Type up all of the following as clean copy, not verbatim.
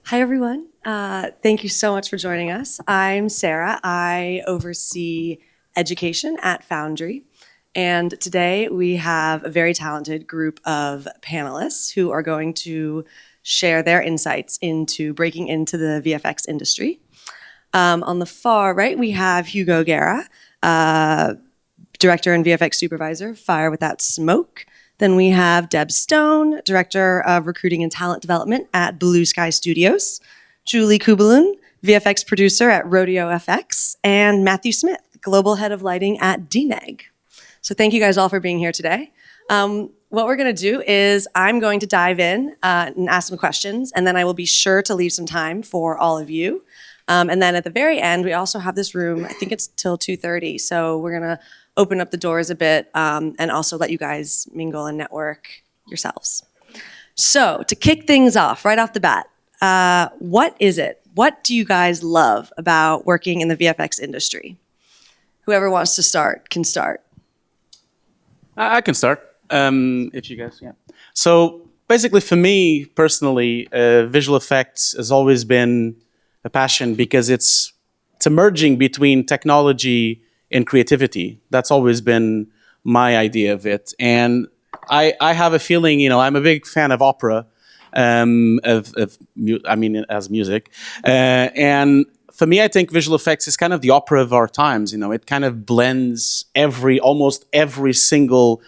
Hi, everyone. Thank you so much for joining us. I'm Sarah. I oversee education at Foundry. And today we have a very talented group of panelists who are going to share their insights into breaking into the VFX industry. On the far right, we have Hugo Guerra, Director and VFX Supervisor, Fire Without Smoke. Then we have Deb Stone, Director of Recruiting and Talent Development at Blue Sky Studios, Julie Kubalun, VFX Producer at Rodeo FX, and Matthew Smith, Global Head of Lighting at DNEG. So thank you guys all for being here today. What we're going to do is I'm going to dive in and ask some questions, and then I will be sure to leave some time for all of you. And then at the very end, we also have this room, I think it's till 2:30, so we're going to open up the doors a bit, and also let you guys mingle and network yourselves. So to kick things off, right off the bat, what is it? What do you guys love about working in the VFX industry? Whoever wants to start can start. I can start, if you guys, yeah. So basically for me personally, visual effects has always been a passion because it's merging between technology and creativity. That's always been my idea of it. And I have a feeling, I'm a big fan of opera, as music. And for me, I think visual effects is kind of the opera of our times. It kind of blends almost every single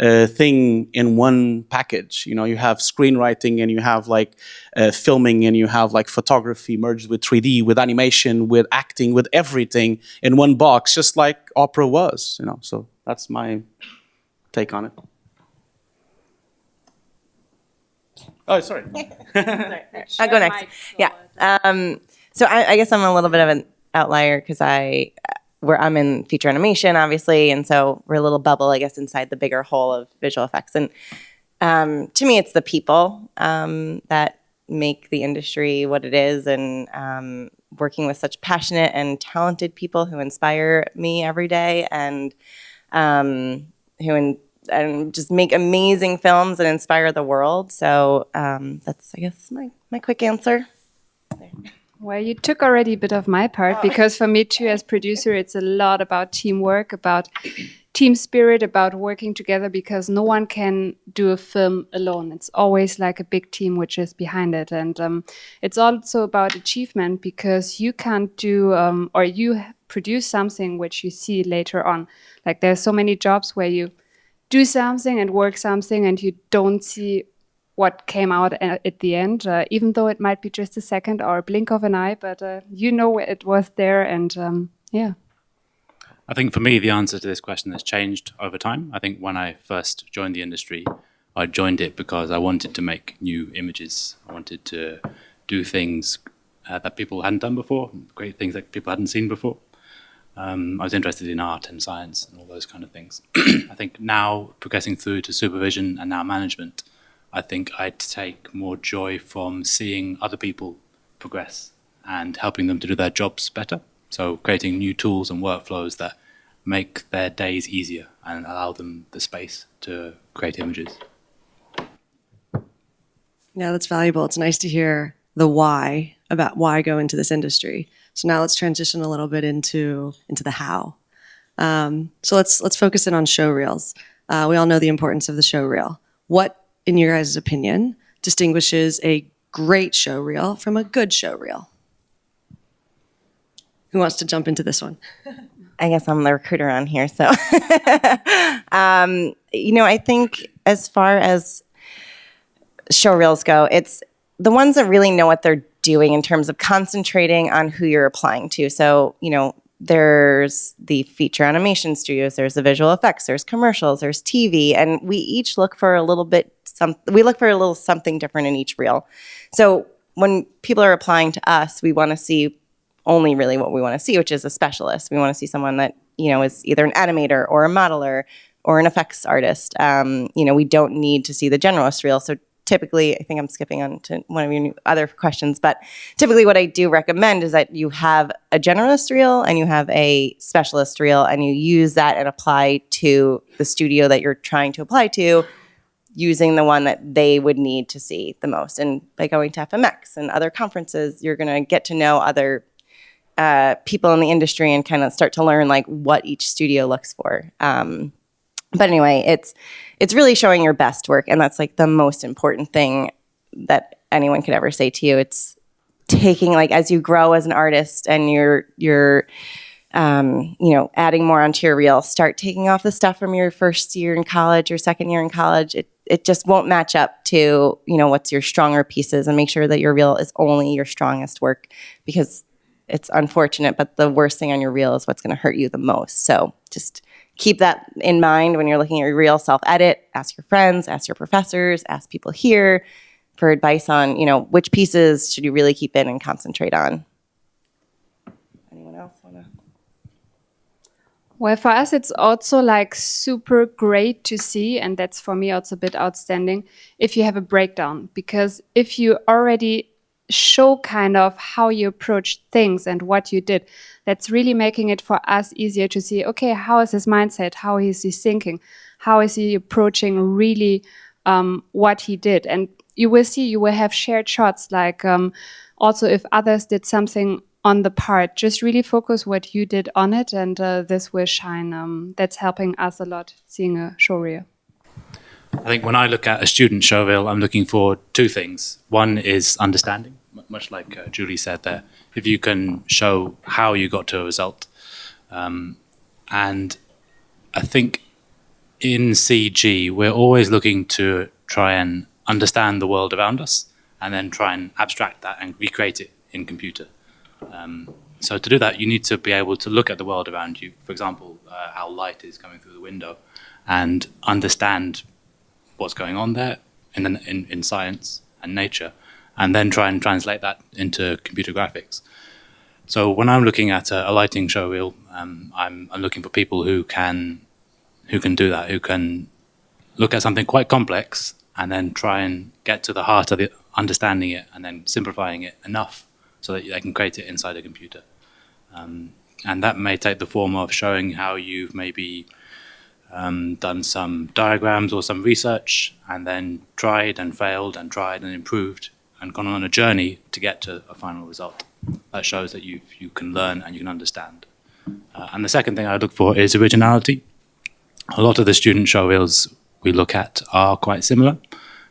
thing in one package. You have screenwriting, and you have filming, and you have photography merged with 3D, with animation, with acting, with everything in one box, just like opera was. So that's my take on it. Oh, sorry. I'll go next. Yeah. So I guess I'm a little bit of an outlier because I'm in feature animation, obviously, and so we're a little bubble, I guess, inside the bigger whole of visual effects. And to me, it's the people that make the industry what it is, and working with such passionate and talented people who inspire me every day, and just make amazing films and inspire the world. So that's, I guess, my quick answer. There. Well, you took already a bit of my part, because for me too, as producer, it's a lot about teamwork, about team spirit, about working together, because no one can do a film alone. It's always like a big team which is behind it. And it's also about achievement, because you can't do, or you produce something which you see later on. Like there's so many jobs where you do something and work something and you don't see what came out at the end, even though it might be just a second or a blink of an eye, but it was there, and yeah. I think for me, the answer to this question has changed over time. I think when I first joined the industry, I joined it because I wanted to make new images. I wanted to do things that people hadn't done before, great things that people hadn't seen before. I was interested in art and science and all those kind of things. I think now, progressing through to supervision and now management, I think I take more joy from seeing other people progress and helping them to do their jobs better. So creating new tools and workflows that make their days easier and allow them the space to create images. Yeah, that's valuable. It's nice to hear the why, about why go into this industry. So now let's transition a little bit into the how. So let's focus in on show reels. We all know the importance of the show reel. What, in your guys' opinion, distinguishes a great show reel from a good show reel? Who wants to jump into this one? I guess I'm the recruiter on here, so. I think as far as show reels go, it's the ones that really know what they're doing in terms of concentrating on who you're applying to. So, there's the feature animation studios, there's the visual effects, there's commercials, there's TV, and we each look for a little something different in each reel. So when people are applying to us, we want to see only really what we want to see, which is a specialist. We want to see someone that, is either an animator or a modeler or an effects artist. We don't need to see the generalist reel. So typically, I think I'm skipping on to one of your other questions, but typically what I do recommend is that you have a generalist reel and you have a specialist reel, and you use that and apply to the studio that you're trying to apply to using the one that they would need to see the most. And by going to FMX and other conferences, you're going to get to know other people in the industry and kind of start to learn like what each studio looks for. But anyway, it's really showing your best work, and that's like the most important thing that anyone could ever say to you. It's taking, like, as you grow as an artist and you're adding more onto your reel, start taking off the stuff from your first year in college or second year in college. It just won't match up to, what's your stronger pieces, and make sure that your reel is only your strongest work, because it's unfortunate, but the worst thing on your reel is what's going to hurt you the most. So just keep that in mind when you're looking at your reel. Self-edit, ask your friends, ask your professors, ask people here for advice on, which pieces should you really keep in and concentrate on. Anyone else want to? Well, for us, it's also like super great to see, and that's for me also a bit outstanding, if you have a breakdown. Because if you already show kind of how you approach things and what you did, that's really making it for us easier to see, okay, how is his mindset? How is he thinking? How is he approaching really what he did? And you will see, you will have shared shots, like also if others did something on the part, just really focus what you did on it, and this will shine. That's helping us a lot, seeing a show reel. I think when I look at a student show reel, I'm looking for two things. One is understanding, much like Julie said there. If you can show how you got to a result. And I think in CG, we're always looking to try and understand the world around us and then try and abstract that and recreate it in computer. So to do that, you need to be able to look at the world around you. For example, how light is coming through the window, and understand what's going on there in science and nature, and then try and translate that into computer graphics. So when I'm looking at a lighting show reel, I'm looking for people who can do that, who can look at something quite complex and then try and get to the heart of it, understanding it, and then simplifying it enough so that they can create it inside a computer. And that may take the form of showing how you've maybe done some diagrams or some research, and then tried and failed and tried and improved and gone on a journey to get to a final result. That shows that you can learn and you can understand. And the second thing I look for is originality. A lot of the student show reels we look at are quite similar.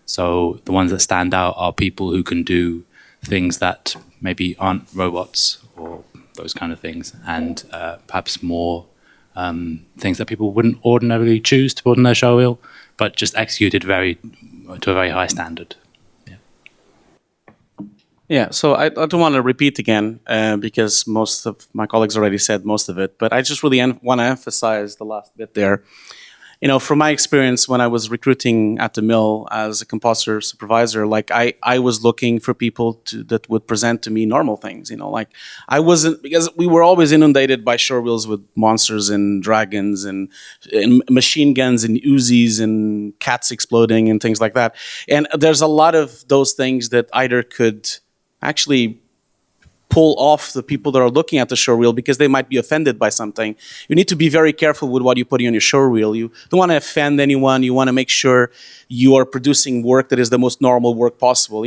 So the ones that stand out are people who can do things that maybe aren't robots or those kind of things, and perhaps more things that people wouldn't ordinarily choose to put on their show reel, but just executed to a very high standard. Yeah, so I don't want to repeat again because most of my colleagues already said most of it, but I just really want to emphasize the last bit there. From my experience when I was recruiting at the mill as a compositor supervisor, like I was looking for people that would present to me normal things, like I wasn't, because we were always inundated by show reels with monsters and dragons and machine guns and Uzis and cats exploding and things like that. And there's a lot of those things that either could actually pull off the people that are looking at the show reel because they might be offended by something. You need to be very careful with what you put on your show reel. You don't want to offend anyone. You want to make sure you are producing work that is the most normal work possible.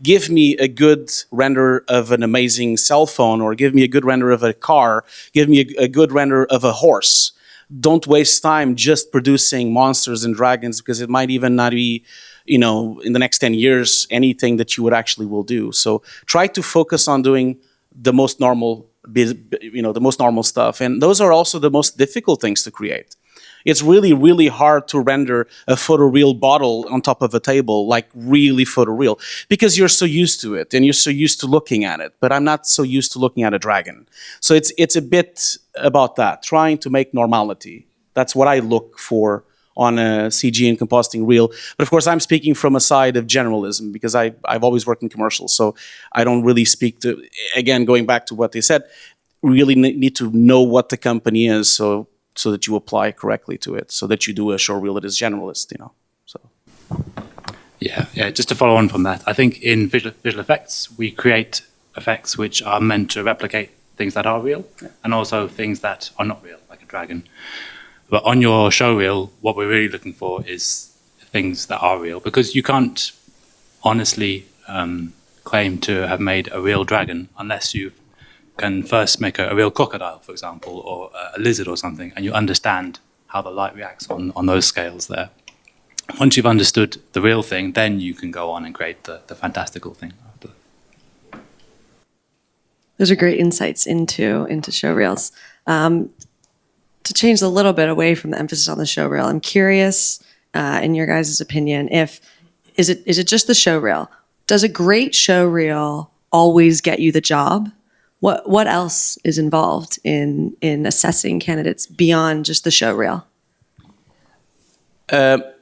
Give me a good render of an amazing cell phone, or give me a good render of a car. Give me a good render of a horse. Don't waste time just producing monsters and dragons, because it might even not be in the next 10 years, anything that you would actually will do. So try to focus on doing the most normal, the most normal stuff. And those are also the most difficult things to create. It's really, really hard to render a photoreal bottle on top of a table, like really photoreal, because you're so used to it and you're so used to looking at it. But I'm not so used to looking at a dragon. So it's a bit about that, trying to make normality. That's what I look for on a CG and compositing reel. But of course, I'm speaking from a side of generalism, because I've always worked in commercials. So I don't really speak to, again, going back to what they said, really need to know what the company is so that you apply correctly to it, so that you do a show reel that is generalist, So. Yeah. Just to follow on from that, I think in visual effects, we create effects which are meant to replicate things that are real, and also things that are not real, like a dragon. But on your show reel, what we're really looking for is things that are real, because you can't honestly claim to have made a real dragon unless you can first make a real crocodile, for example, or a lizard or something, and you understand how the light reacts on those scales there. Once you've understood the real thing, then you can go on and create the fantastical thing after. Those are great insights into showreels. To change a little bit away from the emphasis on the showreel, I'm curious, in your guys' opinion, is it just the showreel? Does a great showreel always get you the job? What else is involved in assessing candidates beyond just the showreel?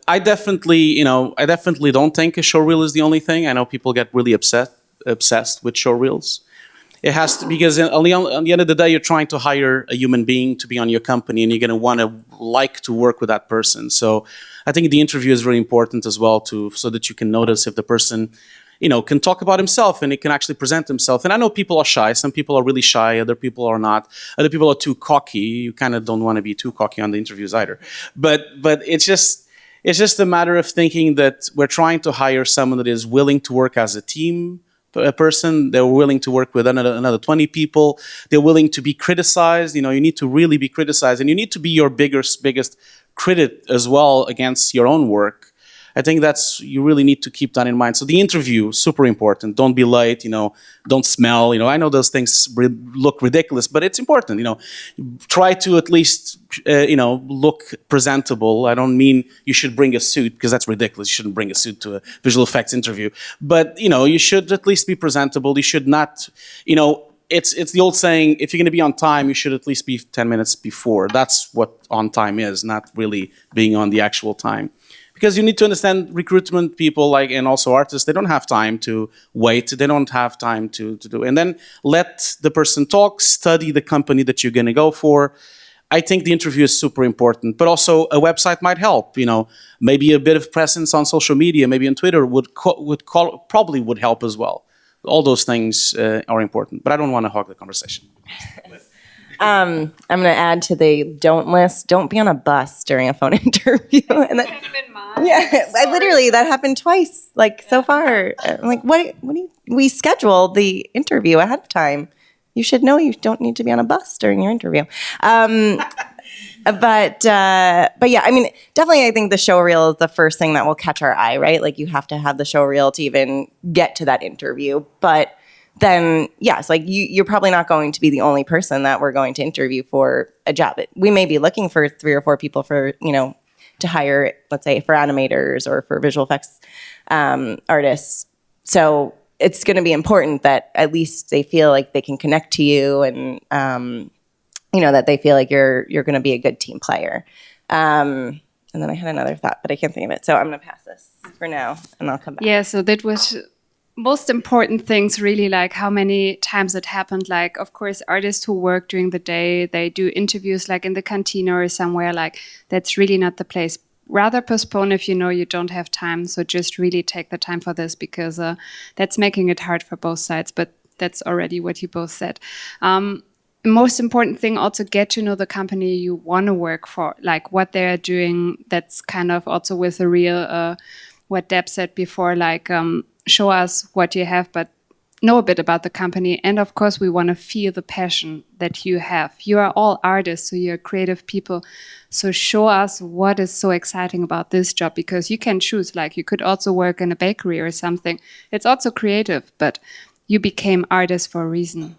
I definitely don't think a showreel is the only thing. I know people get really obsessed with showreels. It has to, because on the end of the day, you're trying to hire a human being to be on your company, and you're going to want to like to work with that person. So I think the interview is very important as well, so that you can notice if the person, can talk about himself and he can actually present himself. And I know people are shy. Some people are really shy. Other people are not. Other people are too cocky. You kind of don't want to be too cocky on the interviews either. But it's just a matter of thinking that we're trying to hire someone that is willing to work as a team. A person, they're willing to work with another 20 people. They're willing to be criticized. You need to really be criticized, and you need to be your biggest critic as well against your own work. I think you really need to keep that in mind. So the interview, super important. Don't be late, don't smell. I know those things look ridiculous, but it's important. Try to at least, look presentable. I don't mean you should bring a suit, because that's ridiculous. You shouldn't bring a suit to a visual effects interview. But, you should at least be presentable. You should not, it's the old saying, if you're going to be on time, you should at least be 10 minutes before. That's what on time is, not really being on the actual time. Because you need to understand recruitment people, and also artists, they don't have time to wait. They don't have time to do. And then let the person talk, study the company that you're going to go for. I think the interview is super important, but also a website might help. Maybe a bit of presence on social media, maybe on Twitter probably would help as well. All those things are important, but I don't want to hog the conversation. I'm going to add to the don't list. Don't be on a bus during a phone interview. And that, that happened twice, so far. I'm like, what do you, we scheduled the interview ahead of time. You should know you don't need to be on a bus during your interview. But yeah, I mean, definitely I think the showreel is the first thing that will catch our eye, right? You have to have the showreel to even get to that interview. But then, yes, you're probably not going to be the only person that we're going to interview for a job. We may be looking for 3 or 4 people for, to hire, let's say, for animators or for visual effects artists. So it's going to be important that at least they feel like they can connect to you, and that they feel like you're going to be a good team player. And then I had another thought, but I can't think of it. So I'm going to pass this for now, and I'll come back. Yeah, so that was most important things, really, how many times it happened. Of course, artists who work during the day, they do interviews in the cantina or somewhere. That's really not the place. Rather postpone if you don't have time. So just really take the time for this, because that's making it hard for both sides. But that's already what you both said. Most important thing, also get to know the company you want to work for, what they're doing. That's kind of also with the real, what Deb said before, show us what you have, but know a bit about the company. And of course, we want to feel the passion that you have. You are all artists, so you're creative people. So show us what is so exciting about this job, because you can choose. You could also work in a bakery or something. It's also creative, but you became artists for a reason.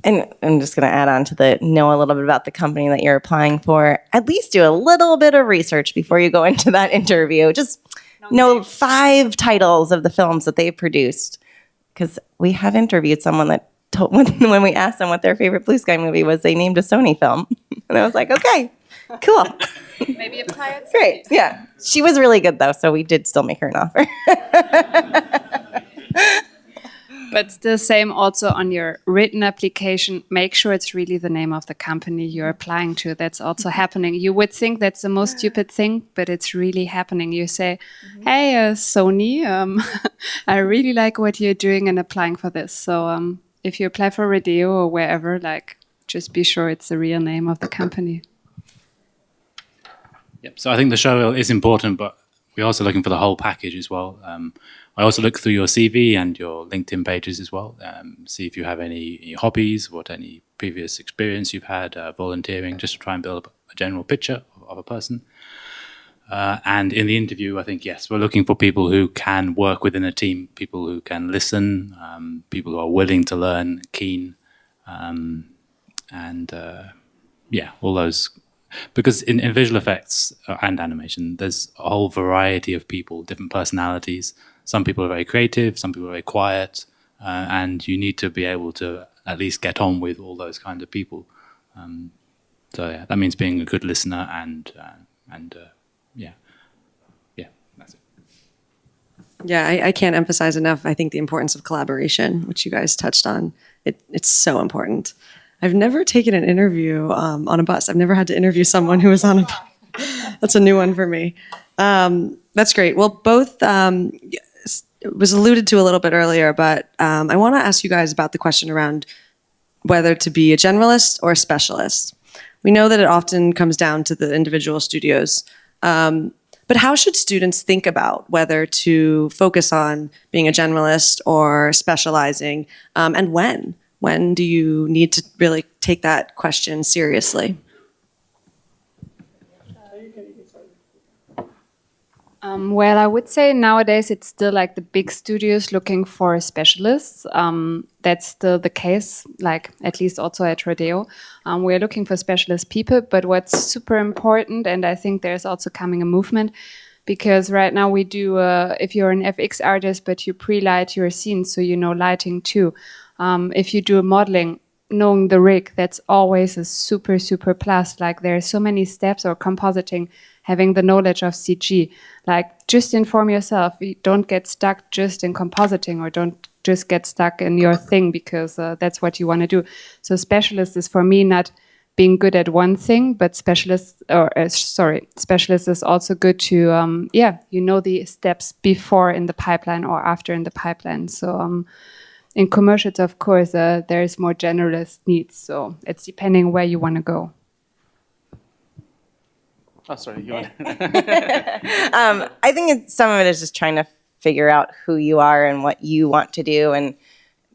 And I'm just going to add on to know a little bit about the company that you're applying for. At least do a little bit of research before you go into that interview. Just know 5 titles of the films that they've produced. Because we have interviewed someone that told, when we asked them what their favorite Blue Sky movie was, they named a Sony film. And I was like, okay, cool. Maybe apply it. Great, yeah. She was really good, though, so we did still make her an offer. But the same also on your written application. Make sure it's really the name of the company you're applying to. That's also happening. You would think that's the most stupid thing, but it's really happening. You say, hey, Sony, I really like what you're doing and applying for this. So if you apply for Radio or wherever, just be sure it's the real name of the company. Yep. So I think the showreel is important, but we're also looking for the whole package as well. I also look through your CV and your LinkedIn pages as well. See if you have any hobbies, what any previous experience you've had volunteering, just to try and build a general picture of a person. And in the interview, I think, yes, we're looking for people who can work within a team, people who can listen, people who are willing to learn, keen, all those. Because in visual effects and animation, there's a whole variety of people, different personalities. Some people are very creative, some people are very quiet, and you need to be able to at least get on with all those kinds of people. That means being a good listener and that's it. Yeah, I can't emphasize enough, I think, the importance of collaboration, which you guys touched on. It's so important. I've never taken an interview on a bus. I've never had to interview someone who was on a bus. That's a new one for me. That's great. Well, both it was alluded to a little bit earlier, but I want to ask you guys about the question around whether to be a generalist or a specialist. We know that it often comes down to the individual studios. But how should students think about whether to focus on being a generalist or specializing, and when? When do you need to really take that question seriously? Well, I would say nowadays it's still like the big studios looking for specialists. That's still the case, like at least also at Rodeo. We're looking for specialist people, but what's super important, and I think there's also coming a movement, because right now we do, if you're an FX artist, but you pre-light your scenes, so you know lighting too. If you do modeling, knowing the rig, that's always a super, super plus. Like there are so many steps, or compositing, having the knowledge of CG. Like just inform yourself. You don't get stuck just in compositing, or don't just get stuck in your thing because that's what you want to do. So specialist is for me not being good at one thing, but specialist is also good to, you know the steps before in the pipeline or after in the pipeline. So in commercials, of course, there's more generalist needs. So it's depending where you want to go. Oh, sorry. You want I think some of it is just trying to figure out who you are and what you want to do, and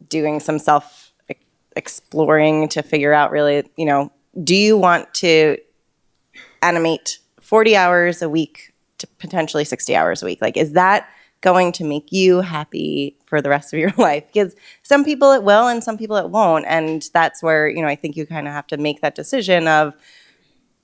doing some self-exploring to figure out really, do you want to animate 40 hours a week to potentially 60 hours a week? Like, is that going to make you happy for the rest of your life? Because some people it will and some people it won't. And that's where, I think you kind of have to make that decision of,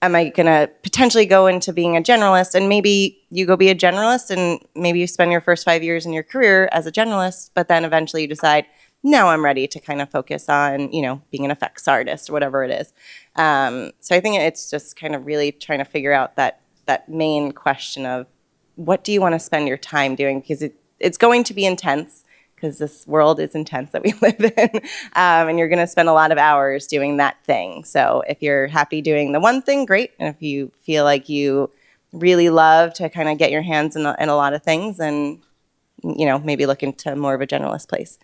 am I going to potentially go into being a generalist? And maybe you go be a generalist and maybe you spend your first 5 years in your career as a generalist, but then eventually you decide, no, I'm ready to kind of focus on, being an effects artist or whatever it is. So I think it's just kind of really trying to figure out that main question of, what do you want to spend your time doing? Because it's going to be intense, because this world is intense that we live in. And you're going to spend a lot of hours doing that thing. So if you're happy doing the one thing, great. And if you feel like you really love to kind of get your hands in a lot of things, then, maybe look into more of a generalist place.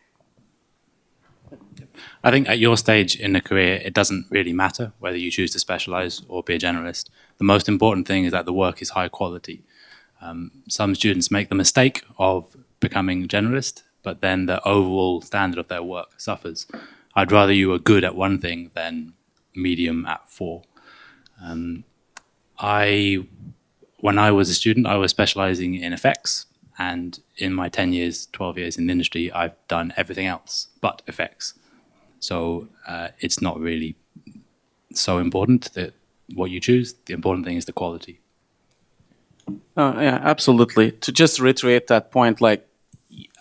I think at your stage in the career, it doesn't really matter whether you choose to specialize or be a generalist. The most important thing is that the work is high quality. Some students make the mistake of becoming generalist, but then the overall standard of their work suffers. I'd rather you were good at one thing than medium at 4. When I was a student, I was specializing in effects, and in my 10 years, 12 years in the industry, I've done everything else but effects. So it's not really so important that what you choose. The important thing is the quality. Yeah, absolutely. To just reiterate that point, like,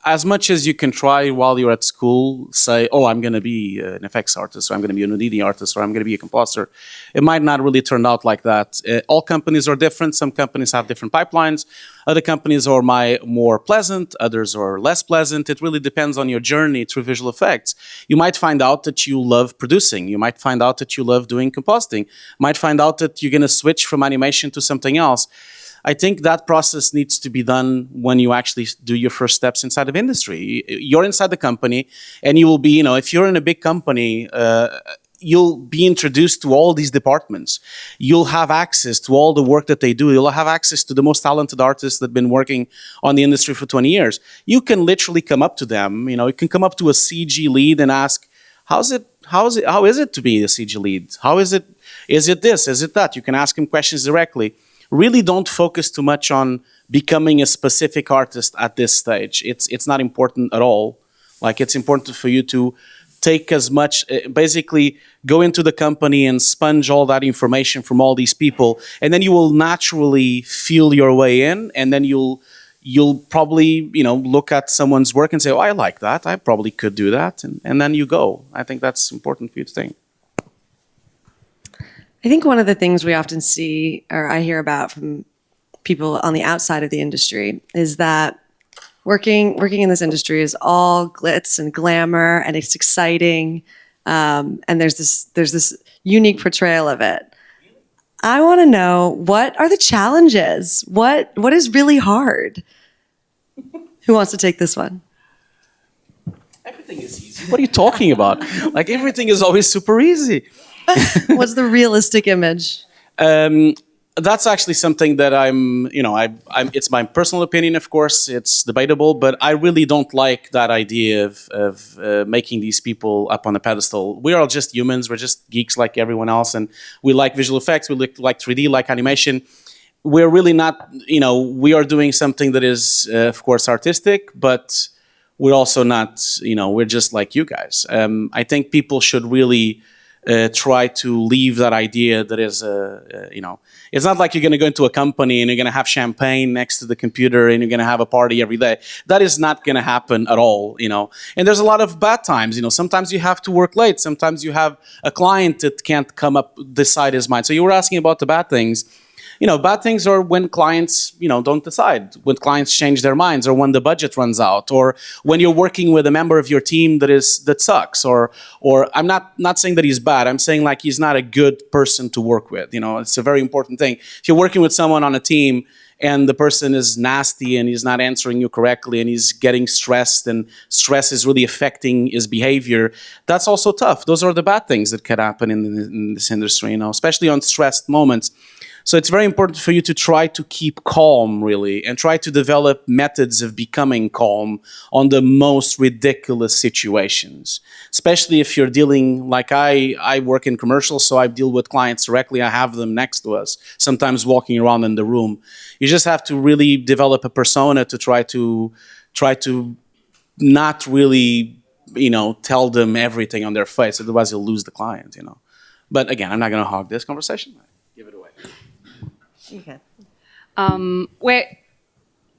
as much as you can try while you're at school, say, oh, I'm going to be an effects artist, or I'm going to be an ODD artist, or I'm going to be a composer, it might not really turn out like that. All companies are different. Some companies have different pipelines. Other companies are more pleasant. Others are less pleasant. It really depends on your journey through visual effects. You might find out that you love producing. You might find out that you love doing compositing. You might find out that you're going to switch from animation to something else. I think that process needs to be done when you actually do your first steps inside of industry. You're inside the company, and you will be, if you're in a big company, you'll be introduced to all these departments. You'll have access to all the work that they do. You'll have access to the most talented artists that have been working on the industry for 20 years. You can literally come up to them. You can come up to a CG lead and ask, how is it to be a CG lead? How is it? Is it this? Is it that? You can ask him questions directly. Really don't focus too much on becoming a specific artist at this stage. It's not important at all. Like, it's important for you to take as much, basically go into the company and sponge all that information from all these people, and then you will naturally feel your way in, and then you'll probably, look at someone's work and say, oh, I like that. I probably could do that. And then you go. I think that's important for you to think. I think one of the things we often see, or I hear about from people on the outside of the industry, is that working in this industry is all glitz and glamour, and it's exciting, and there's this unique portrayal of it. I want to know, what are the challenges? What is really hard? Who wants to take this one? Everything is easy. What are you talking about? Like, everything is always super easy. What's the realistic image? That's actually something that I'm, it's my personal opinion, of course, it's debatable, but I really don't like that idea of making these people up on a pedestal. We are all just humans. We're just geeks like everyone else. And we like visual effects. We like 3D, like animation. We're really not, we are doing something that is, of course, artistic, but we're also not, we're just like you guys. I think people should really try to leave that idea that is, it's not like you're going to go into a company and you're going to have champagne next to the computer and you're going to have a party every day. That is not going to happen at all, And there's a lot of bad times, Sometimes you have to work late. Sometimes you have a client that can't decide his mind. So you were asking about the bad things. Bad things are when clients, don't decide, when clients change their minds, or when the budget runs out, or when you're working with a member of your team that sucks, or I'm not saying that he's bad. I'm saying, like, he's not a good person to work with. It's a very important thing. If you're working with someone on a team and the person is nasty and he's not answering you correctly and he's getting stressed and stress is really affecting his behavior, that's also tough. Those are the bad things that can happen in this industry, especially on stressed moments. So it's very important for you to try to keep calm, really, and try to develop methods of becoming calm on the most ridiculous situations, especially if you're dealing, like I work in commercials, so I deal with clients directly. I have them next to us, sometimes walking around in the room. You just have to really develop a persona to try to not really, tell them everything on their face. Otherwise, you'll lose the client, But again, I'm not going to hog this conversation. Give it away. Okay. Where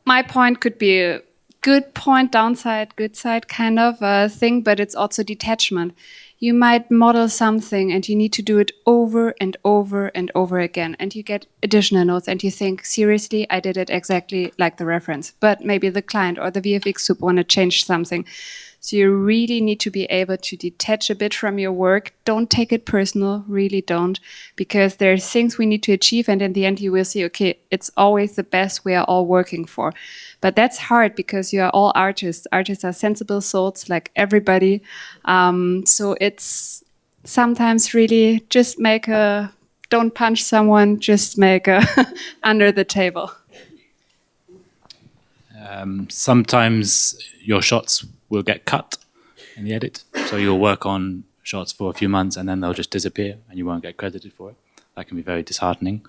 my point could be a good point, downside, good side kind of thing, but it's also detachment. You might model something and you need to do it over and over and over again, and you get additional notes and you think, seriously, I did it exactly like the reference, but maybe the client or the VFX soup want to change something. So you really need to be able to detach a bit from your work. Don't take it personal, really don't, because there's things we need to achieve, and in the end you will see, okay, it's always the best we are all working for. But that's hard because you are all artists. Artists are sensible souls like everybody. So it's sometimes really just don't punch someone, just make a under the table. Sometimes your shots will get cut in the edit. So you'll work on shots for a few months and then they'll just disappear and you won't get credited for it. That can be very disheartening.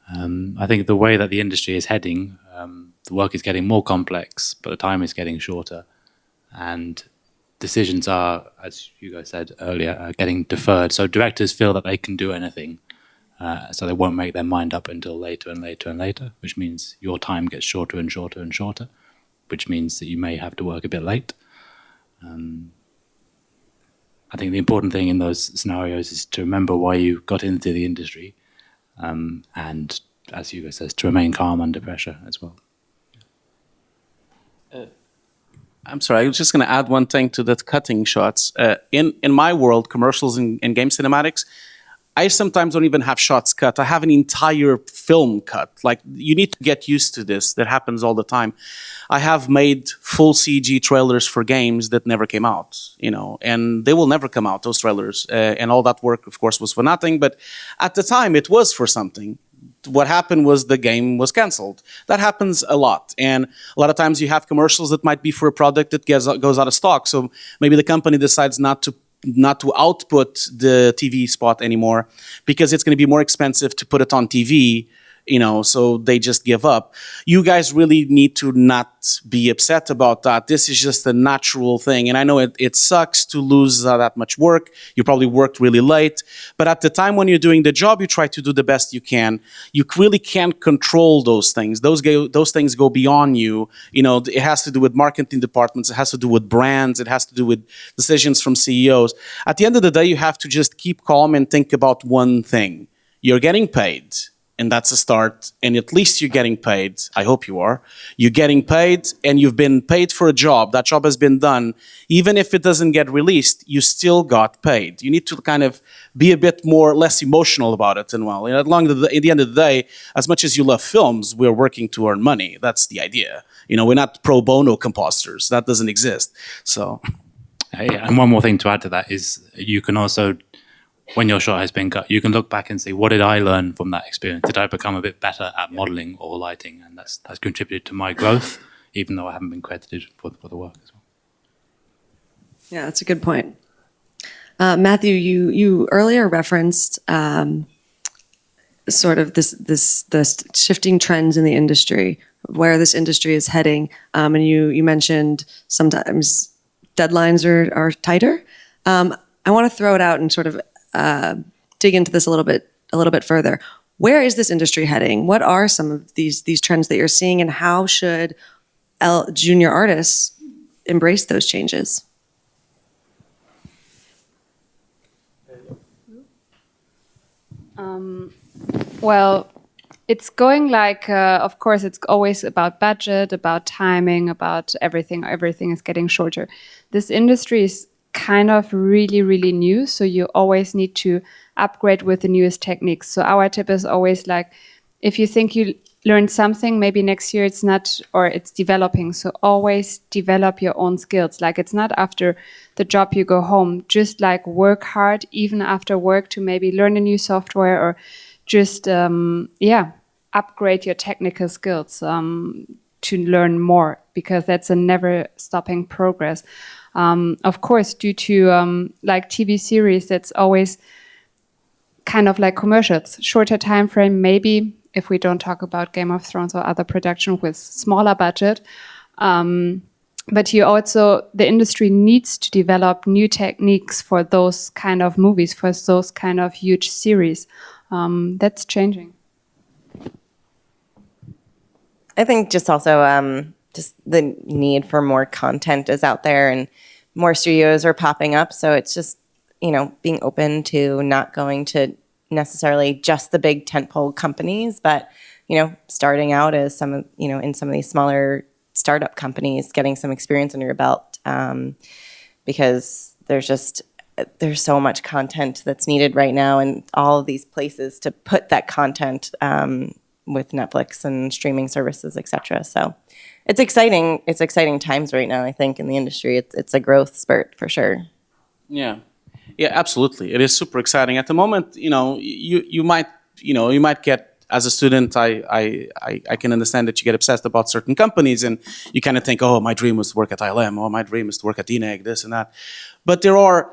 I think the way that the industry is heading, the work is getting more complex, but the time is getting shorter. And decisions are, as you guys said earlier, getting deferred. So directors feel that they can do anything. So they won't make their mind up until later and later and later, which means your time gets shorter and shorter and shorter, which means that you may have to work a bit late. I think the important thing in those scenarios is to remember why you got into the industry, and, as Hugo says, to remain calm under pressure as well. I'm sorry, I was just going to add one thing to the cutting shots. In my world, commercials and game cinematics, I sometimes don't even have shots cut. I have an entire film cut. Like, you need to get used to this. That happens all the time. I have made full CG trailers for games that never came out, and they will never come out, those trailers. And all that work, of course, was for nothing. But at the time, it was for something. What happened was the game was canceled. That happens a lot. And a lot of times you have commercials that might be for a product that goes out of stock. So maybe the company decides not to output the TV spot anymore because it's going to be more expensive to put it on TV, so they just give up. You guys really need to not be upset about that. This is just a natural thing. And I know it sucks to lose that much work. You probably worked really late. But at the time when you're doing the job, you try to do the best you can. You really can't control those things. Those things go beyond you. It has to do with marketing departments. It has to do with brands. It has to do with decisions from CEOs. At the end of the day, you have to just keep calm and think about one thing. You're getting paid. And that's a start. And at least you're getting paid. I hope you are. You're getting paid, and you've been paid for a job. That job has been done. Even if it doesn't get released, you still got paid. You need to kind of be a bit less emotional about it. And at the end of the day, as much as you love films, we're working to earn money. That's the idea. We're not pro bono compositors. That doesn't exist. So. And one more thing to add to that is you can also, when your shot has been cut, you can look back and see, what did I learn from that experience? Did I become a bit better at modeling or lighting? And that's contributed to my growth, even though I haven't been credited for the work as well. Yeah, that's a good point. Matthew, you earlier referenced sort of the shifting trends in the industry, where this industry is heading, and you mentioned sometimes deadlines are tighter. I want to throw it out and sort of dig into this a little bit further. Where is this industry heading? What are some of these trends that you're seeing, and how should junior artists embrace those changes? Well, it's going like, of course, it's always about budget, about timing, about everything. Everything is getting shorter. This industry is kind of really, really new. So you always need to upgrade with the newest techniques. So our tip is always like, if you think you learned something, maybe next year it's not, or it's developing. So always develop your own skills. Like, it's not after the job you go home, just like work hard, even after work, to maybe learn a new software, or just, upgrade your technical skills to learn more, because that's a never stopping progress. Of course, due to like TV series, that's always kind of like commercials, shorter time frame, maybe, if we don't talk about Game of Thrones or other production with smaller budget. But the industry needs to develop new techniques for those kind of movies, for those kind of huge series. That's changing. I think just also just the need for more content is out there, and more studios are popping up. So it's just, being open to not going to necessarily just the big tentpole companies, but, starting out as in some of these smaller startup companies, getting some experience under your belt, because there's so much content that's needed right now, and all of these places to put that content with Netflix and streaming services, etc. So it's exciting. It's exciting times right now, I think, in the industry. It's a growth spurt for sure. Yeah, absolutely. It is super exciting at the moment. You might get, as a student, I can understand that you get obsessed about certain companies, and you kind of think, oh, my dream was to work at ILM, or my dream is to work at DNEG, this and that. But there are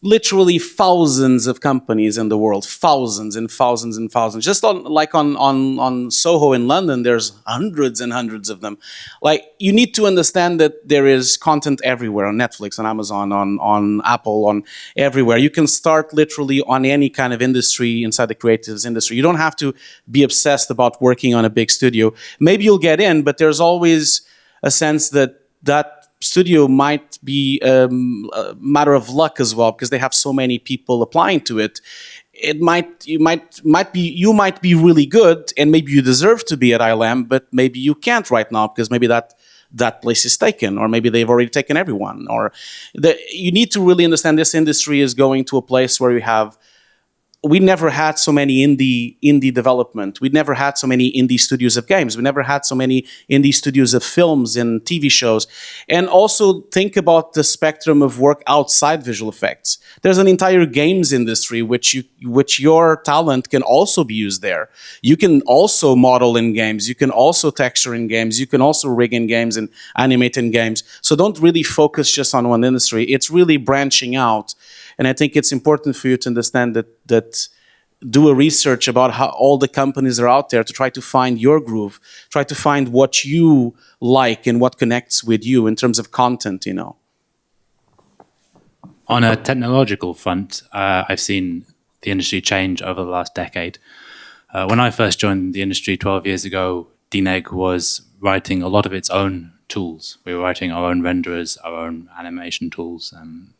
literally thousands of companies in the world, thousands and thousands and thousands. Just on Soho in London, there's hundreds and hundreds of them. Like, you need to understand that there is content everywhere, on Netflix, on Amazon, on Apple, on everywhere. You can start literally on any kind of industry inside the creatives industry. You don't have to be obsessed about working on a big studio. Maybe you'll get in, but there's always a sense that studio might be a matter of luck as well, because they have so many people applying to it. You might be really good, and maybe you deserve to be at ILM, but maybe you can't right now, because maybe that place is taken, or maybe they've already taken everyone. You need to really understand this industry is going to a place where you have we never had so many indie development. We never had so many indie studios of games. We never had so many indie studios of films and TV shows. And also think about the spectrum of work outside visual effects. There's an entire games industry which your talent can also be used there. You can also model in games. You can also texture in games. You can also rig in games and animate in games. So don't really focus just on one industry. It's really branching out. And I think it's important for you to understand that do a research about how all the companies are out there to try to find your groove, try to find what you like and what connects with you in terms of content, you know. On a technological front, I've seen the industry change over the last decade. When I first joined the industry 12 years ago, DNEG was writing a lot of its own tools. We were writing our own renderers, our own animation tools, and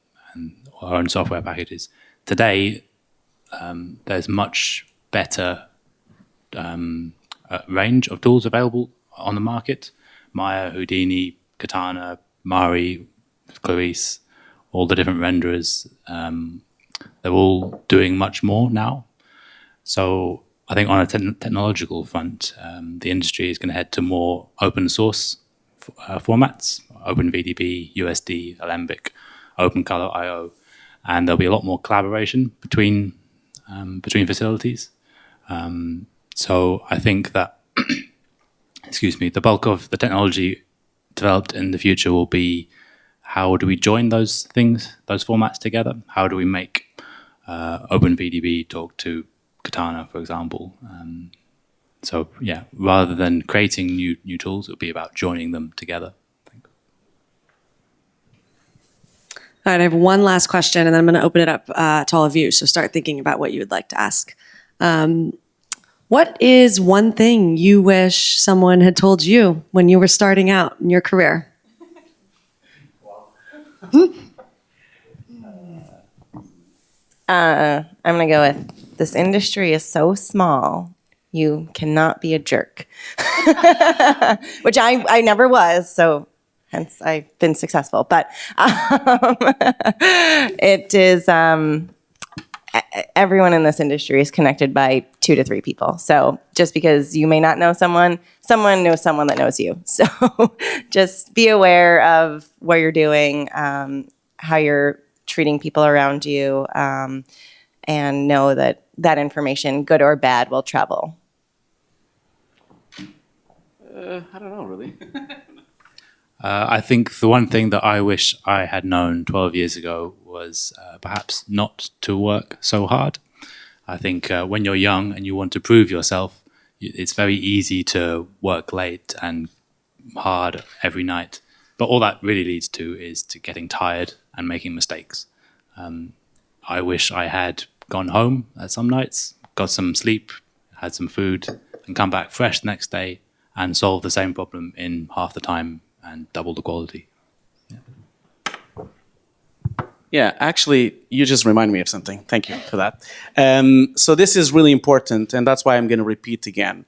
our own software packages. Today, there's much better range of tools available on the market. Maya, Houdini, Katana, Mari, Clarice, all the different renderers, they're all doing much more now. So I think on a technological front, the industry is going to head to more open source formats, OpenVDB, USD, Alembic, OpenColor.io, and there'll be a lot more collaboration between facilities. So I think that, the bulk of the technology developed in the future will be how do we join those formats together? How do we make OpenVDB talk to Katana, for example? So yeah, rather than creating new tools, it'll be about joining them together. All right, I have one last question, and then I'm going to open it up to all of you. So start thinking about what you would like to ask. What is one thing you wish someone had told you when you were starting out in your career? I'm going to go with, this industry is so small, you cannot be a jerk. Which I never was, so hence I've been successful. But it is, everyone in this industry is connected by 2 to 3 people. So just because you may not know someone knows someone that knows you. So just be aware of what you're doing, how you're treating people around you, and know that information, good or bad, will travel. I don't know, really. I think the one thing that I wish I had known 12 years ago was perhaps not to work so hard. I think when you're young and you want to prove yourself, it's very easy to work late and hard every night. But all that really leads to is to getting tired and making mistakes. I wish I had gone home at some nights, got some sleep, had some food, and come back fresh the next day and solve the same problem in half the time and double the quality. Yeah, actually, you just remind me of something. Thank you for that. So this is really important, and that's why I'm going to repeat again.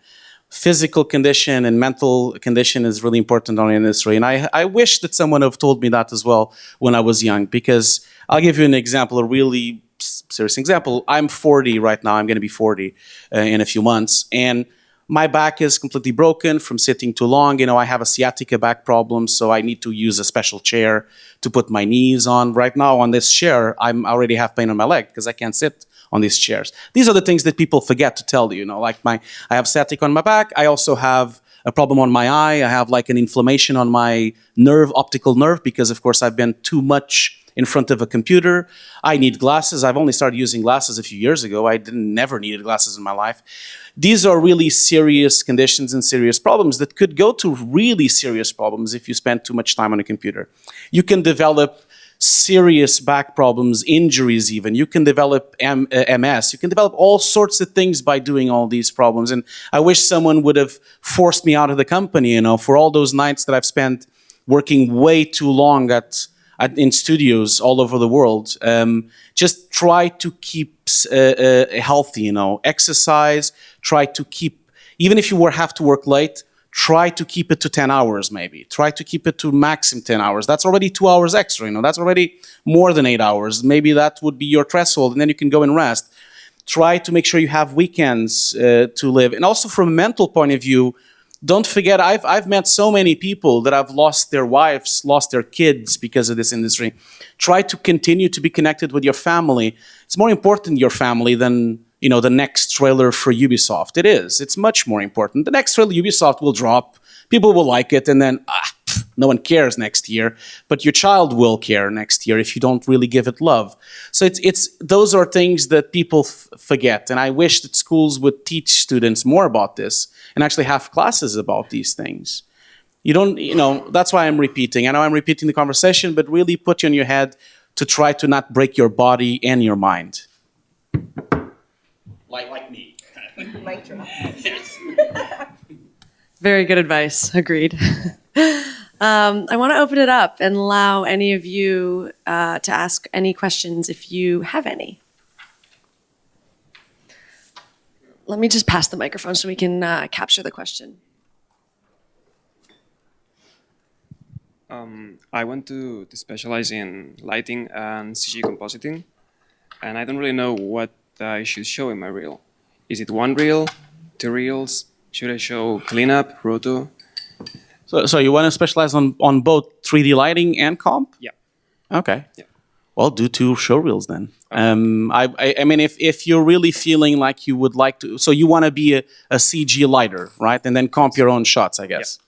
Physical condition and mental condition is really important on the industry. And I wish that someone have told me that as well when I was young, because I'll give you an example, a really serious example. I'm 40 right now. I'm going to be 40 in a few months. And my back is completely broken from sitting too long. You know, I have a sciatica back problem, so I need to use a special chair to put my knees on. Right now on this chair, I already have pain on my leg because I can't sit on these chairs. These are the things that people forget to tell you. You know, like I have sciatica on my back. I also have a problem on my eye. I have like an inflammation on my nerve, optical nerve, because of course I've been too much in front of a computer. I need glasses. I've only started using glasses a few years ago. I never needed glasses in my life. These are really serious conditions and serious problems that could go to really serious problems if you spend too much time on a computer. You can develop serious back problems, injuries even. You can develop MS. You can develop all sorts of things by doing all these problems. And I wish someone would have forced me out of the company, you know, for all those nights that I've spent working way too long in studios all over the world. Just try to keep healthy, you know, exercise, try to keep, even if you have to work late, try to keep it to 10 hours maybe. Try to keep it to maximum 10 hours. That's already 2 hours extra, you know, that's already more than 8 hours. Maybe that would be your threshold, and then you can go and rest. Try to make sure you have weekends to live. And also from a mental point of view, don't forget, I've met so many people that have lost their wives, lost their kids because of this industry. Try to continue to be connected with your family. It's more important, your family, than the next trailer for Ubisoft. It is. It's much more important. The next trailer Ubisoft will drop. People will like it, and then no one cares next year. But your child will care next year if you don't really give it love. So it's those are things that people forget. And I wish that schools would teach students more about this and actually have classes about these things. That's why I'm repeating. I know I'm repeating the conversation, but really put you in your head to try to not break your body and your mind. Like me. Very good advice. Agreed. I want to open it up and allow any of you to ask any questions if you have any. Let me just pass the microphone so we can capture the question. I want to specialize in lighting and CG compositing, and I don't really know what I should show in my reel. Is it one reel, 2 reels? Should I show cleanup, roto? So you want to specialize on both 3D lighting and comp? Yeah. Okay. Yeah. Well, do 2 show reels then. Okay. I mean, if you're really feeling like you would like to, so you want to be a CG lighter, right? And then comp your own shots, I guess. Yeah.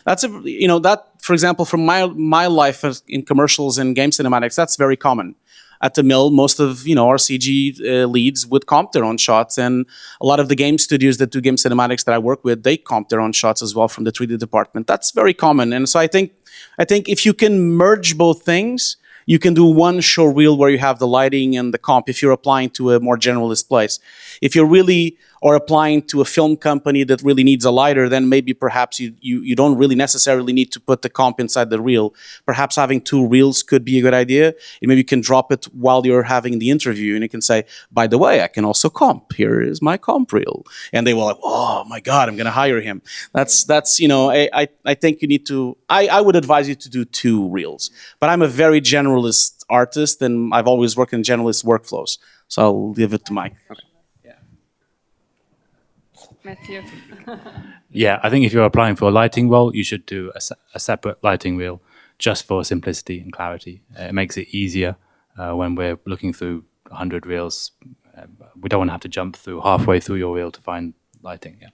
That's that, for example, from my life in commercials and game cinematics, that's very common. At the mill, most of our CG leads would comp their own shots, and a lot of the game studios that do game cinematics that I work with, they comp their own shots as well from the 3D department. That's very common, and so I think if you can merge both things, you can do one show reel where you have the lighting and the comp if you're applying to a more generalist place. If you're really or applying to a film company that really needs a lighter, then maybe perhaps you don't really necessarily need to put the comp inside the reel. Perhaps having 2 reels could be a good idea. And maybe you can drop it while you're having the interview, and you can say, by the way, I can also comp. Here is my comp reel. And they will like, oh my God, I'm going to hire him. That's I think you need to, I would advise you to do 2 reels. But I'm a very generalist artist, and I've always worked in generalist workflows. So I'll give it to Mike. Okay. Matthew. Yeah, I think if you're applying for a lighting role, you should do a separate lighting reel just for simplicity and clarity. It makes it easier when we're looking through 100 reels. We don't want to have to jump through halfway through your reel to find lighting. Yeah.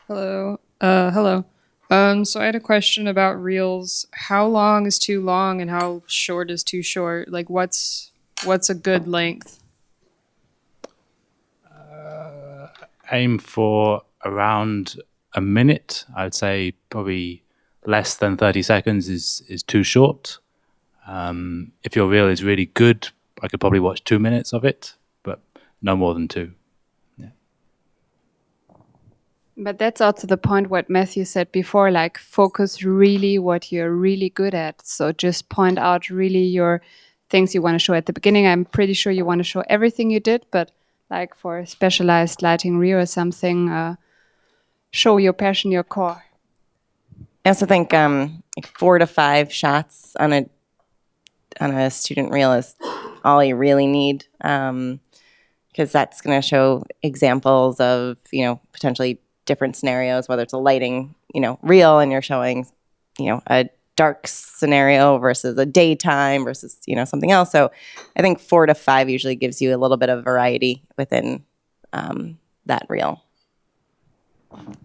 Hello. Hello. So I had a question about reels. How long is too long and how short is too short? Like what's a good length? Aim for around a minute. I would say probably less than 30 seconds is too short. If your reel is really good, I could probably watch 2 minutes of it, but no more than 2. But that's also the point what Matthew said before, like focus really what you're really good at. So just point out really your things you want to show at the beginning. I'm pretty sure you want to show everything you did, but like for a specialized lighting reel or something, show your passion, your core. I also think like 4 to 5 shots on a student reel is all you really need, because that's going to show examples of potentially different scenarios, whether it's a lighting reel and you're showing a dark scenario versus a daytime versus something else. So I think 4 to 5 usually gives you a little bit of variety within that reel.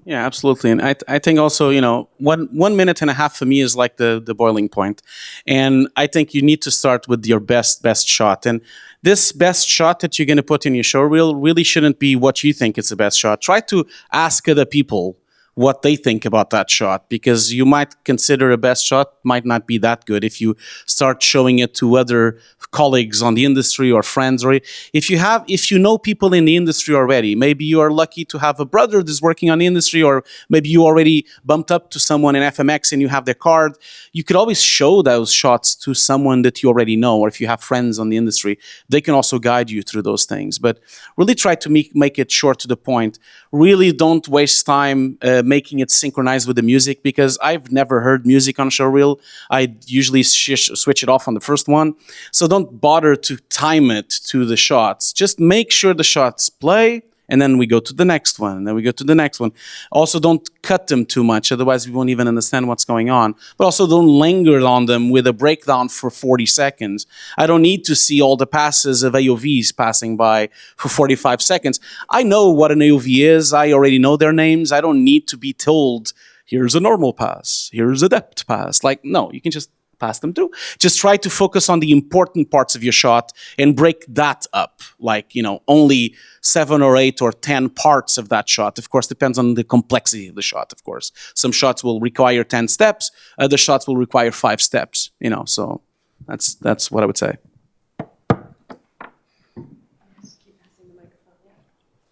Yeah, absolutely. And I think also, 1 minute and a half for me is like the boiling point. And I think you need to start with your best shot. And this best shot that you're going to put in your show reel really shouldn't be what you think is the best shot. Try to ask other people what they think about that shot, because you might consider a best shot might not be that good if you start showing it to other colleagues on the industry or friends, or if you know people in the industry already. Maybe you are lucky to have a brother that's working on the industry, or maybe you already bumped up to someone in FMX and you have their card. You could always show those shots to someone that you already know, or if you have friends on the industry, they can also guide you through those things. But really try to make it short to the point. Really don't waste time making it synchronized with the music, because I've never heard music on showreel. I usually switch it off on the first one. So don't bother to time it to the shots. Just make sure the shots play, and then we go to the next one, and then we go to the next one. Also, don't cut them too much, otherwise we won't even understand what's going on. But also don't linger on them with a breakdown for 40 seconds. I don't need to see all the passes of AOVs passing by for 45 seconds. I know what an AOV is. I already know their names. I don't need to be told, here's a normal pass, here's a depth pass. Like, no, you can just pass them through. Just try to focus on the important parts of your shot and break that up. Like, only 7 or 8 or 10 parts of that shot. Of course, depends on the complexity of the shot, of course. Some shots will require 10 steps. Other shots will require 5 steps, so that's what I would say.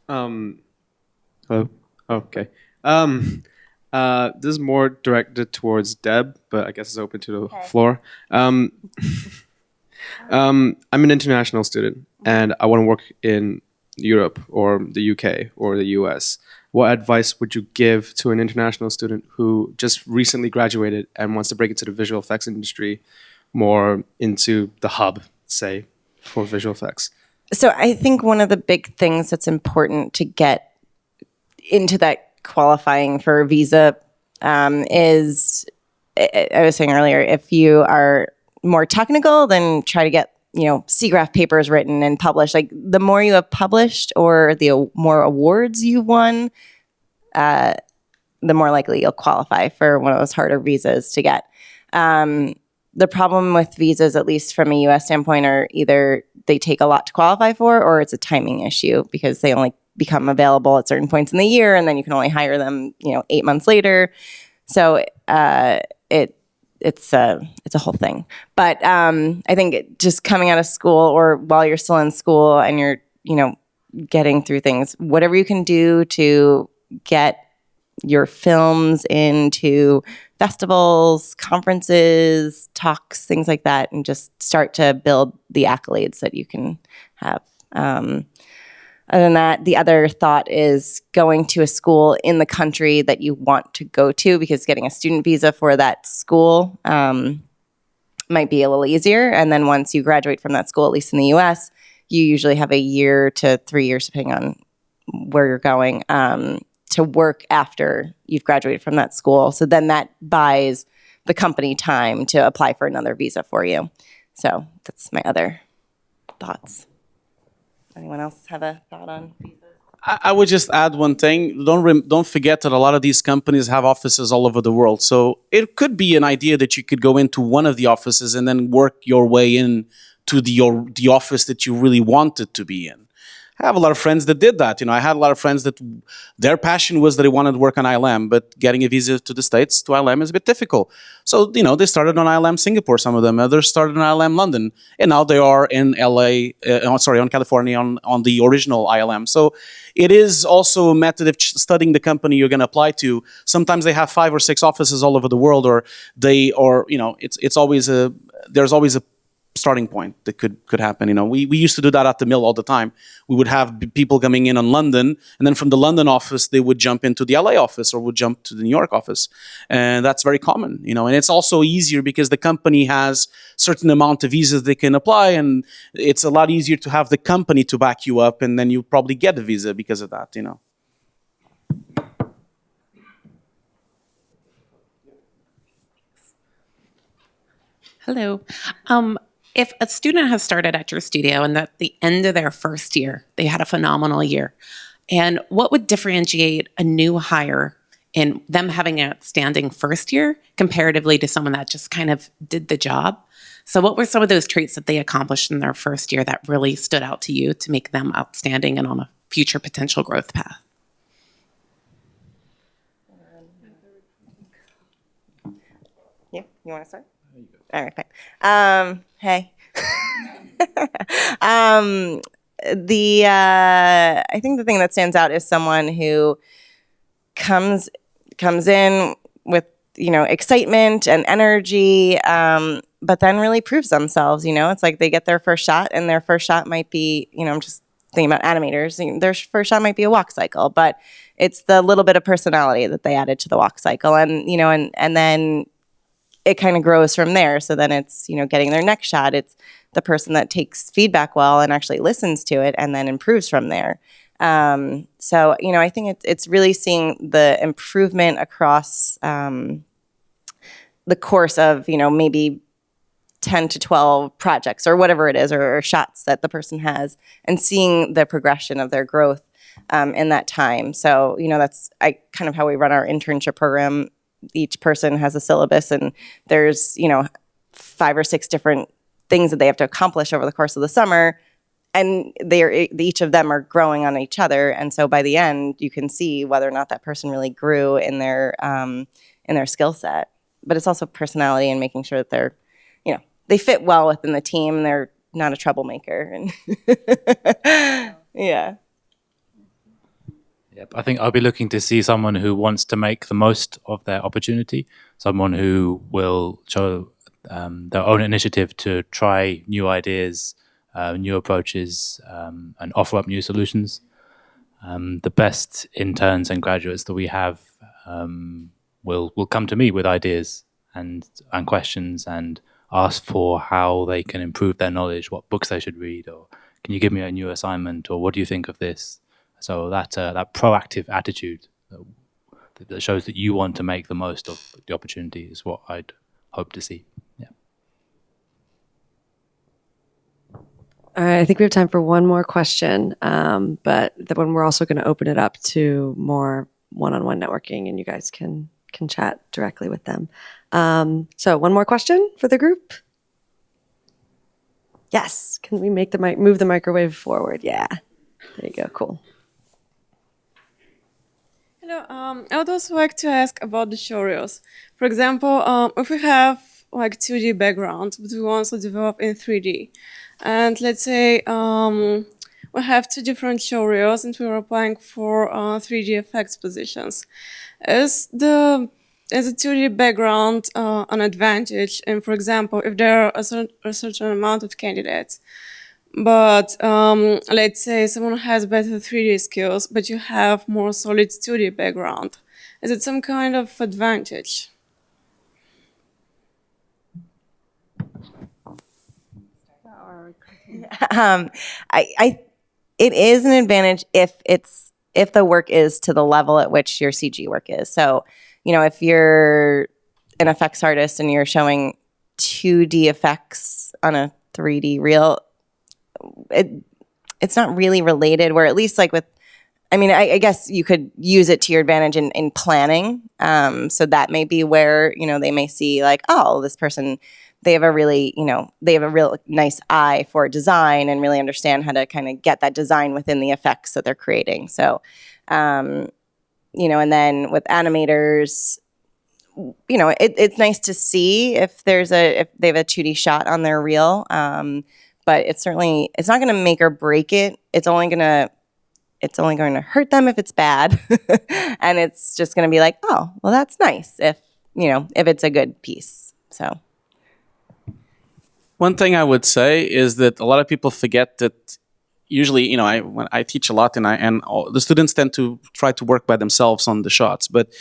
Hello. Okay. This is more directed towards Deb, but I guess it's open to the floor. I'm an international student, and I want to work in Europe or the UK or the US. What advice would you give to an international student who just recently graduated and wants to break into the visual effects industry, more into the hub, say, for visual effects? So I think one of the big things that's important to get into that qualifying for a visa is, I was saying earlier, if you are more technical, then try to get SIGGRAPH papers written and published. Like, the more you have published or the more awards you've won, the more likely you'll qualify for one of those harder visas to get. The problem with visas, at least from a US standpoint, are either they take a lot to qualify for, or it's a timing issue because they only become available at certain points in the year, and then you can only hire them 8 months later. So it's a whole thing. But I think just coming out of school, or while you're still in school and you're getting through things, whatever you can do to get your films into festivals, conferences, talks, things like that, and just start to build the accolades that you can have. Other than that, the other thought is going to a school in the country that you want to go to, because getting a student visa for that school might be a little easier. And then once you graduate from that school, at least in the US, you usually have 1 year to 3 years, depending on where you're going, to work after you've graduated from that school. So then that buys the company time to apply for another visa for you. So that's my other thoughts. Anyone else have a thought on visas? I would just add one thing. Don't forget that a lot of these companies have offices all over the world. So it could be an idea that you could go into one of the offices and then work your way in to the office that you really wanted to be in. I have a lot of friends that did that. I had a lot of friends that their passion was that they wanted to work on ILM, but getting a visa to the States, to ILM, is a bit difficult. So, they started on ILM Singapore, some of them. Others started on ILM London. And now they are in on California on the original ILM. So it is also a method of studying the company you're going to apply to. Sometimes they have 5 or 6 offices all over the world, there's always a starting point that could happen. We used to do that at the mill all the time. We would have people coming in on London, and then from the London office they would jump into the LA office or would jump to the New York office, and that's very common. And it's also easier because the company has certain amount of visas they can apply, and it's a lot easier to have the company to back you up, and then you probably get a visa because of that. Hello. If a student has started at your studio and at the end of their first year, they had a phenomenal year, and what would differentiate a new hire in them having an outstanding first year comparatively to someone that just kind of did the job? So what were some of those traits that they accomplished in their first year that really stood out to you to make them outstanding and on a future potential growth path? Yeah, you want to start? All right, fine. Hey. I think the thing that stands out is someone who comes in with excitement and energy, but then really proves themselves. It's like they get their first shot, and their first shot might be I'm just thing about animators. Their first shot might be a walk cycle, but it's the little bit of personality that they added to the walk cycle, and and then it kind of grows from there. So then it's getting their next shot. It's the person that takes feedback well and actually listens to it and then improves from there. So I think it's really seeing the improvement across the course of maybe 10 to 12 projects or whatever it is, or shots that the person has, and seeing the progression of their growth in that time. So that's kind of how we run our internship program. Each person has a syllabus, and there's 5 or 6 different things that they have to accomplish over the course of the summer, and each of them are growing on each other. And so by the end, you can see whether or not that person really grew in their skill set. But it's also personality and making sure that they're they fit well within the team, and they're not a troublemaker. And yeah. Yep. I think I'll be looking to see someone who wants to make the most of their opportunity, someone who will show their own initiative to try new ideas, new approaches, and offer up new solutions. The best interns and graduates that we have will come to me with ideas and questions, and ask for how they can improve their knowledge, what books they should read, or can you give me a new assignment, or what do you think of this? So that proactive attitude that shows that you want to make the most of the opportunity is what I'd hope to see. Yeah. All right, I think we have time for one more question, but then we're also going to open it up to more one-on-one networking, and you guys can chat directly with them. So one more question for the group. Yes, can we move the microwave forward? Yeah, there you go, cool. Hello, I would also like to ask about the showreels. For example, if we have like 2D background, but we want to develop in 3D, and let's say we have 2 different showreels and we are applying for 3D effects positions. Is the 2D background an advantage? And for example, if there are a certain amount of candidates, but let's say someone has better 3D skills, but you have more solid 2D background, is it some kind of advantage? It is an advantage if the work is to the level at which your CG work is. So, if you're an effects artist and you're showing 2D effects on a 3D reel, it's not really related. Where at least like with, I guess you could use it to your advantage in planning. So that may be where, they may see like, oh, this person, they have a real nice eye for design and really understand how to kind of get that design within the effects that they're creating. So, and then with animators, it's nice to see if they have a 2D shot on their reel. But it's not going to make or break it. It's only going to hurt them if it's bad. And it's just going to be like, oh, well, that's nice if it's a good piece. So. One thing I would say is that a lot of people forget that usually, when I teach a lot and the students tend to try to work by themselves on the shots. But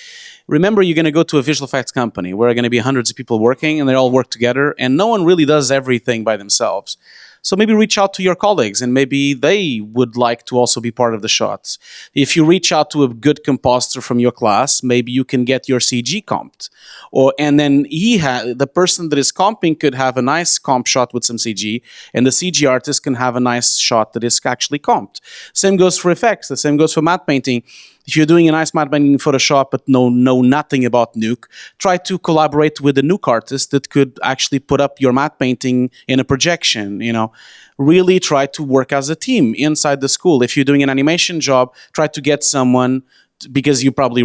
remember, you're going to go to a visual effects company where are going to be hundreds of people working, and they all work together, and no one really does everything by themselves. So maybe reach out to your colleagues, and maybe they would like to also be part of the shots. If you reach out to a good compositor from your class, maybe you can get your CG comped. And then the person that is comping could have a nice comp shot with some CG, and the CG artist can have a nice shot that is actually comped. Same goes for effects. The same goes for matte painting. If you're doing a nice matte painting in Photoshop but know nothing about Nuke, try to collaborate with a Nuke artist that could actually put up your matte painting in a projection. Really try to work as a team inside the school. If you're doing an animation job, try to get someone, because you probably,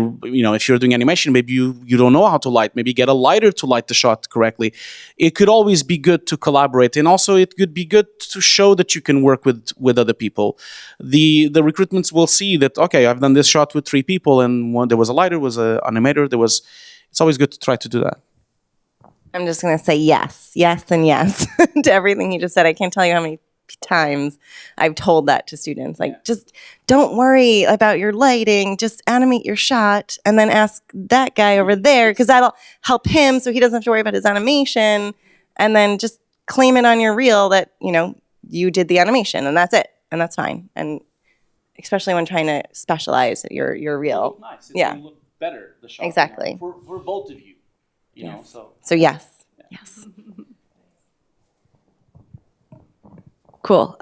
if you're doing animation, maybe you don't know how to light. Maybe get a lighter to light the shot correctly. It could always be good to collaborate, and also it could be good to show that you can work with other people. The recruitments will see that, okay, I've done this shot with 3 people, and there was a lighter, was an animator. It's always good to try to do that. I'm just going to say yes, and yes to everything you just said. I can't tell you how many times I've told that to students. Like, just don't worry about your lighting. Just animate your shot and then ask that guy over there because that'll help him so he doesn't have to worry about his animation. And then just claim it on your reel that, you did the animation and that's it. And that's fine. And especially when trying to specialize your reel. Nice. It's Yeah. gonna look better, the shot. Exactly. For both of you. You know, so. So yes. Yes. Cool.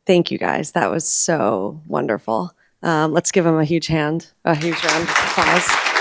Thank you guys. That was so wonderful. Let's give them a huge round of applause.